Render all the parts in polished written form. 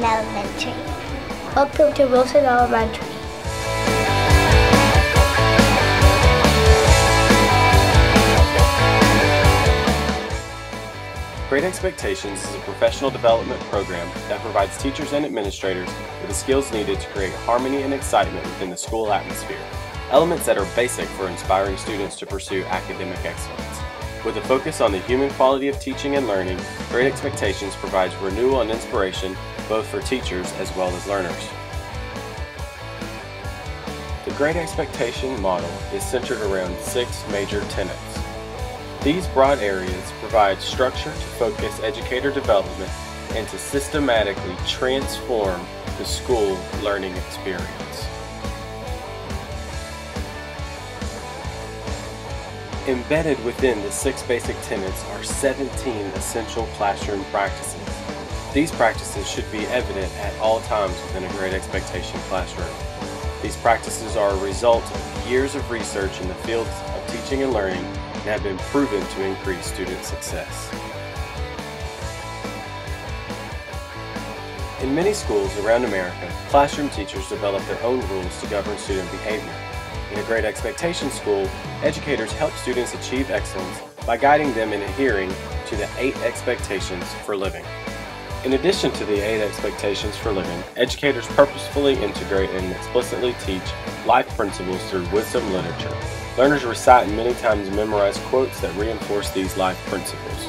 Wilson Elementary. Welcome to Wilson Elementary. Great Expectations is a professional development program that provides teachers and administrators with the skills needed to create harmony and excitement within the school atmosphere, elements that are basic for inspiring students to pursue academic excellence. With a focus on the human quality of teaching and learning, Great Expectations provides renewal and inspiration both for teachers as well as learners. The Great Expectation model is centered around 6 major tenets. These broad areas provide structure to focus educator development and to systematically transform the school learning experience. Embedded within the 6 basic tenets are 17 essential classroom practices. These practices should be evident at all times within a Great Expectation classroom. These practices are a result of years of research in the fields of teaching and learning and have been proven to increase student success. In many schools around America, classroom teachers develop their own rules to govern student behavior. In a Great Expectation school, educators help students achieve excellence by guiding them in adhering to the 8 expectations for living. In addition to the 8 expectations for living, educators purposefully integrate and explicitly teach life principles through wisdom literature. Learners recite and many times memorize quotes that reinforce these life principles.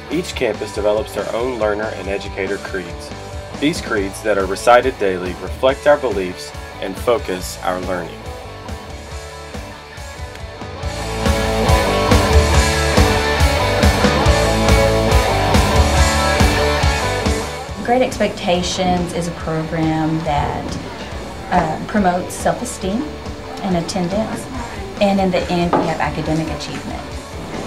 Each campus develops their own learner and educator creeds. These creeds that are recited daily reflect our beliefs and focus our learning. Great Expectations is a program that promotes self-esteem and attendance, and in the end we have academic achievement.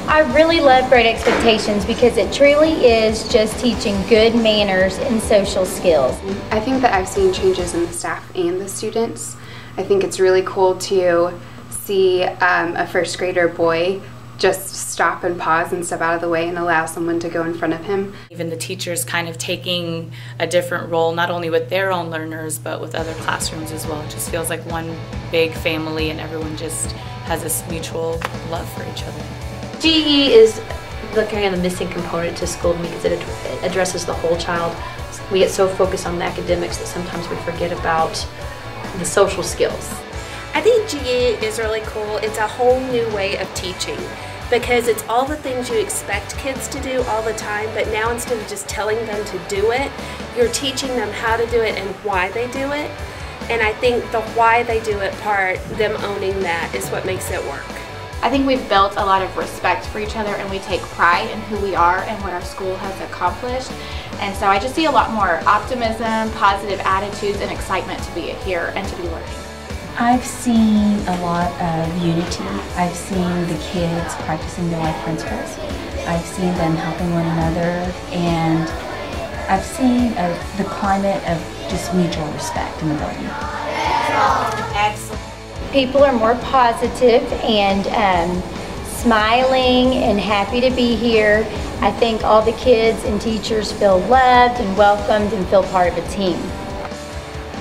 I really love Great Expectations because it truly is just teaching good manners and social skills. I think that I've seen changes in the staff and the students. I think it's really cool to see a first grader boy just stop and pause and step out of the way and allow someone to go in front of him. Even the teachers kind of taking a different role, not only with their own learners, but with other classrooms as well. It just feels like one big family and everyone just has this mutual love for each other. GE is the kind of missing component to school because it addresses the whole child. We get so focused on the academics that sometimes we forget about the social skills. I think GE is really cool. It's a whole new way of teaching because it's all the things you expect kids to do all the time, but now instead of just telling them to do it, you're teaching them how to do it and why they do it. And I think the why they do it part, them owning that, is what makes it work. I think we've built a lot of respect for each other and we take pride in who we are and what our school has accomplished. And so I just see a lot more optimism, positive attitudes, and excitement to be here and to be learning. I've seen a lot of unity. I've seen the kids practicing their life principles. I've seen them helping one another, and I've seen the climate of just mutual respect in the building. Excellent. People are more positive and smiling and happy to be here. I think all the kids and teachers feel loved and welcomed and feel part of a team.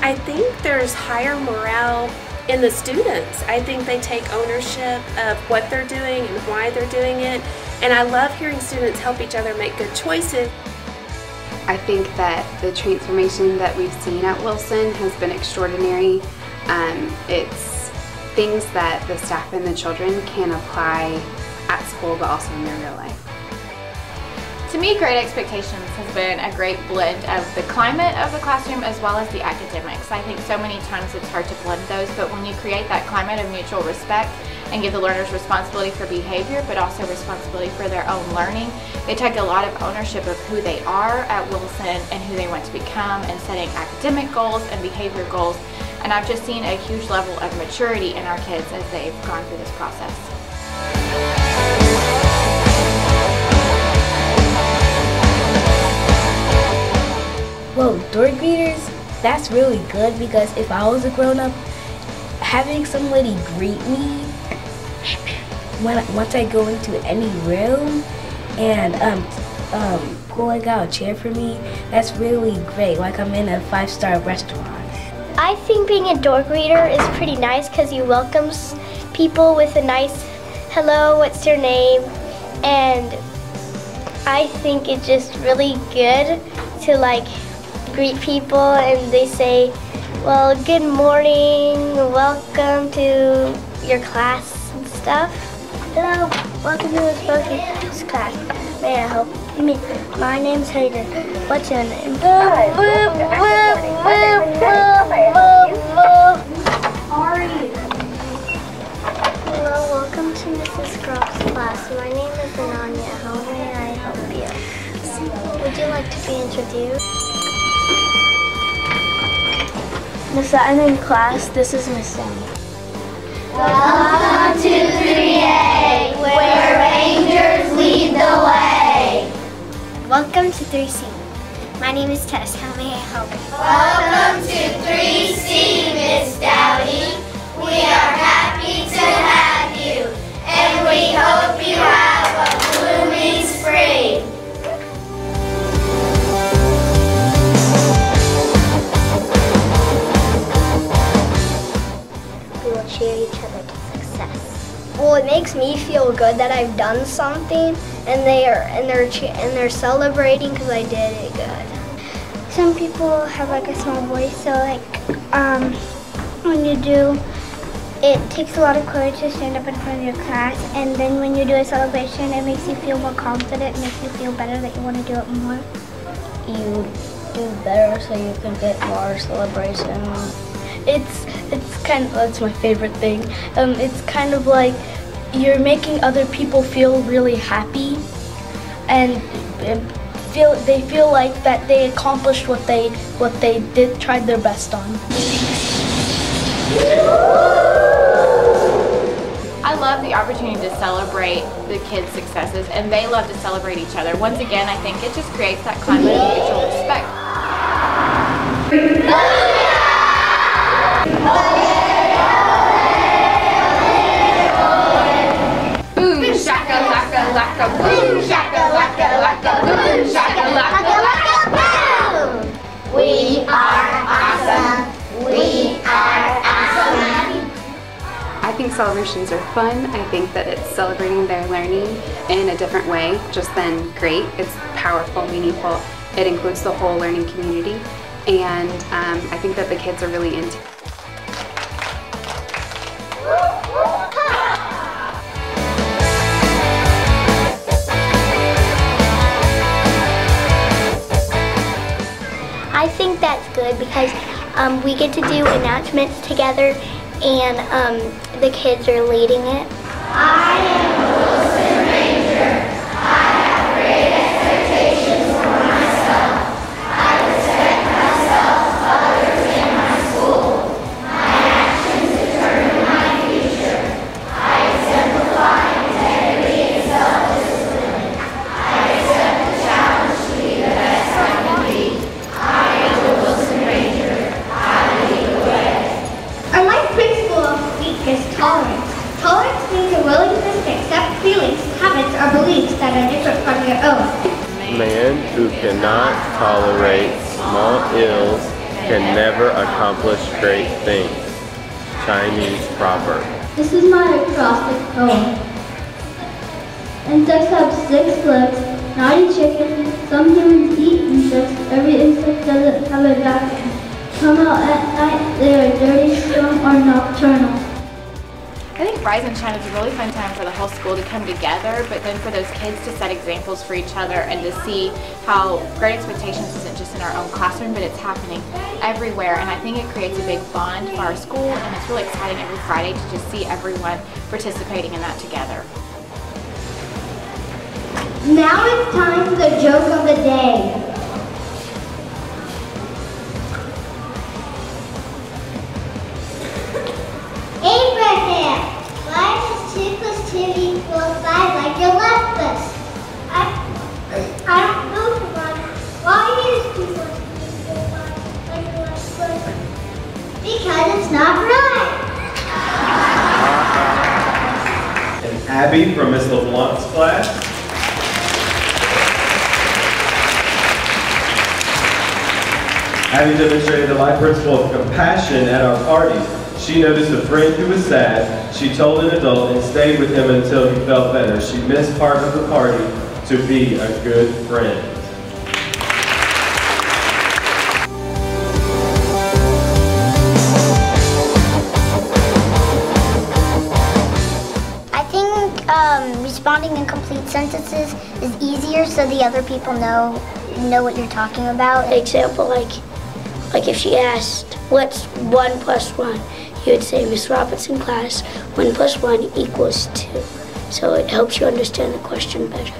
I think there's higher morale in the students. I think they take ownership of what they're doing and why they're doing it. And I love hearing students help each other make good choices. I think that the transformation that we've seen at Wilson has been extraordinary. It's things that the staff and the children can apply at school but also in their real life. To me, Great Expectations has been a great blend of the climate of the classroom as well as the academics. I think so many times it's hard to blend those, but when you create that climate of mutual respect and give the learners responsibility for behavior but also responsibility for their own learning, they take a lot of ownership of who they are at Wilson and who they want to become and setting academic goals and behavior goals. And I've just seen a huge level of maturity in our kids as they've gone through this process. Whoa, door greeters? That's really good because if I was a grown-up, having somebody greet me once I go into any room and pulling out a chair for me, that's really great, like I'm in a 5-star restaurant. I think being a door greeter is pretty nice because you welcome people with a nice hello, what's your name? And I think it's just really good to like greet people and they say, well, good morning, welcome to your class and stuff. Hello, welcome to the spoken class. May I help you? My name's Hayden. What's your name? Ari. Hello, welcome to Mrs. Groff's class. My name is Ananya. How may I help you? Would you like to be introduced? Miss Sutton in class, this is Miss Sammy. Welcome to 3A, where Rangers lead the way. Welcome to 3C. My name is Tess. How may I help you? Welcome to 3C, Miss Dowdy. We are happy to have you, and we hope you have a blooming spring. We will cheer each other to success. Well, it makes me feel good that I've done something, and they're celebrating because I did it good. Some people have like a small voice, so like when you do, it takes a lot of courage to stand up in front of your class, and then when you do a celebration, it makes you feel more confident, it makes you feel better that you want to do it more. You do better so you can get more celebration. It's my favorite thing. It's kind of like you're making other people feel really happy, and they feel like that they accomplished what they tried their best on. I love the opportunity to celebrate the kids' successes, and they love to celebrate each other. Once again, I think it just creates that climate of mutual respect. Boom shaka laka laka, boom shaka laka laka, boom shaka laka laka, boom! We are awesome. We are awesome. I think celebrations are fun. I think that it's celebrating their learning in a different way, just then great. It's powerful, meaningful. It includes the whole learning community, and I think that the kids are really into it. I think that's good because we get to do announcements together, and the kids are leading it. I am a Wilson Ranger. I have great expectations for myself. I respect myself, others, and my school. My actions determine my future. I exemplify integrity and self-discipline. I accept the challenge to be the best I can be. I am the Wilson Ranger. I lead the way. Our life principle of the week is tolerance. Tolerance means a willingness to accept feelings, habits, or beliefs that are different from your own. Man who cannot tolerate small ills can never accomplish great things. Chinese proverb. This is my acrostic poem. Insects have 6 legs, not eat chicken. Some humans eat insects. Every insect doesn't have a back. Come out at night, they are dirty, strong, or nocturnal. I think Rise and Shine is a really fun time for the whole school to come together, but then for those kids to set examples for each other and to see how Great Expectations isn't just in our own classroom, but it's happening everywhere. And I think it creates a big bond for our school, and it's really exciting every Friday to just see everyone participating in that together. Now it's time for the joke of the day. Abraham, why does 2 plus 2 equal 5 like your left us? I don't know, Ron. Why is 2 plus 2 equal 5 like your left us? Because it's not right. And Abby from Miss LeBlanc's class. Having demonstrated the life principle of compassion at our party, she noticed a friend who was sad. She told an adult and stayed with him until he felt better. She missed part of the party to be a good friend. Responding in complete sentences is easier so the other people know what you're talking about. Example, like if she asked, what's 1 plus 1? You would say, Miss Robinson class, 1 plus 1 equals 2. So it helps you understand the question better.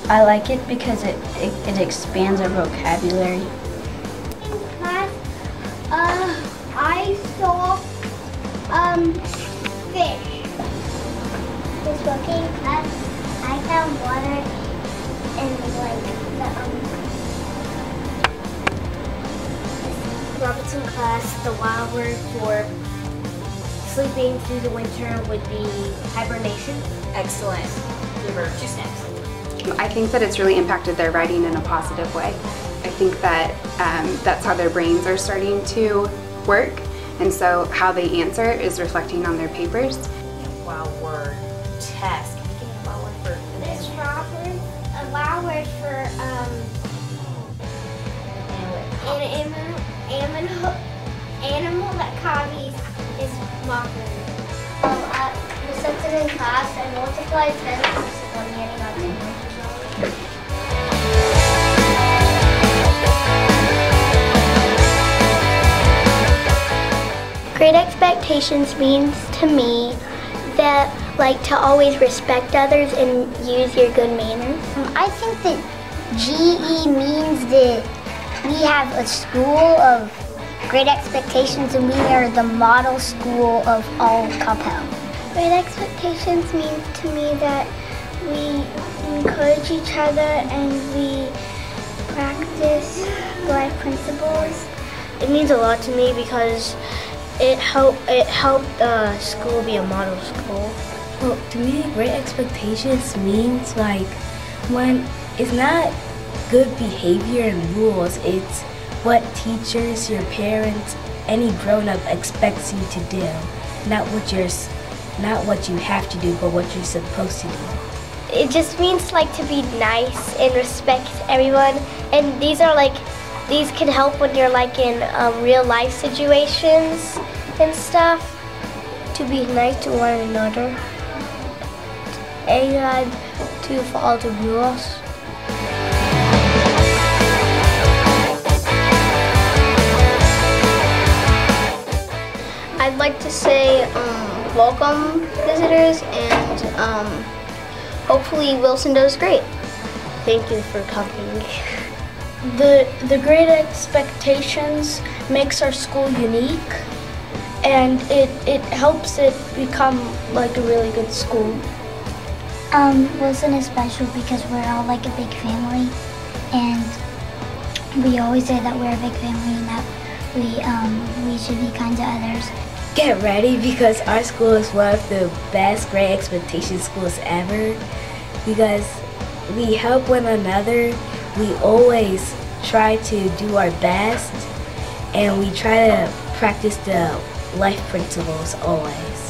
I like it because it expands our vocabulary. In class, I saw fish. Just looking at, I found water in the Robinson class. The wild word for sleeping through the winter would be hibernation. Excellent. Give her 2 snaps. I think that it's really impacted their writing in a positive way. I think that that's how their brains are starting to work, and so how they answer is reflecting on their papers. Wild word test. Can you give me a wild word for this robin? A wild word for animal that copies is mockery. Was something in class and multiply 10 is 1 getting on 10 inches. Great expectations means to me that to always respect others and use your good manners. I think that GE means that we have a school of great expectations and we are the model school of all Coppell. Great expectations means to me that we encourage each other and we practice life principles. It means a lot to me because it helped the school be a model school. Well, to me, great expectations means when it's not good behavior and rules, it's what teachers, your parents, any grown-up expects you to do. Not what you have to do, but what you're supposed to do. It just means to be nice and respect everyone. And these can help when you're in real life situations and stuff. To be nice to one another and to follow the rules. I'd like to say welcome visitors and hopefully Wilson does great. Thank you for coming. The great expectations makes our school unique and it helps it become a really good school. Wilson is special because we're all a big family and we always say that we're a big family and that we should be kind to others. Get ready because our school is one of the best Great Expectations schools ever because we help one another. We always try to do our best and we try to practice the life principles always.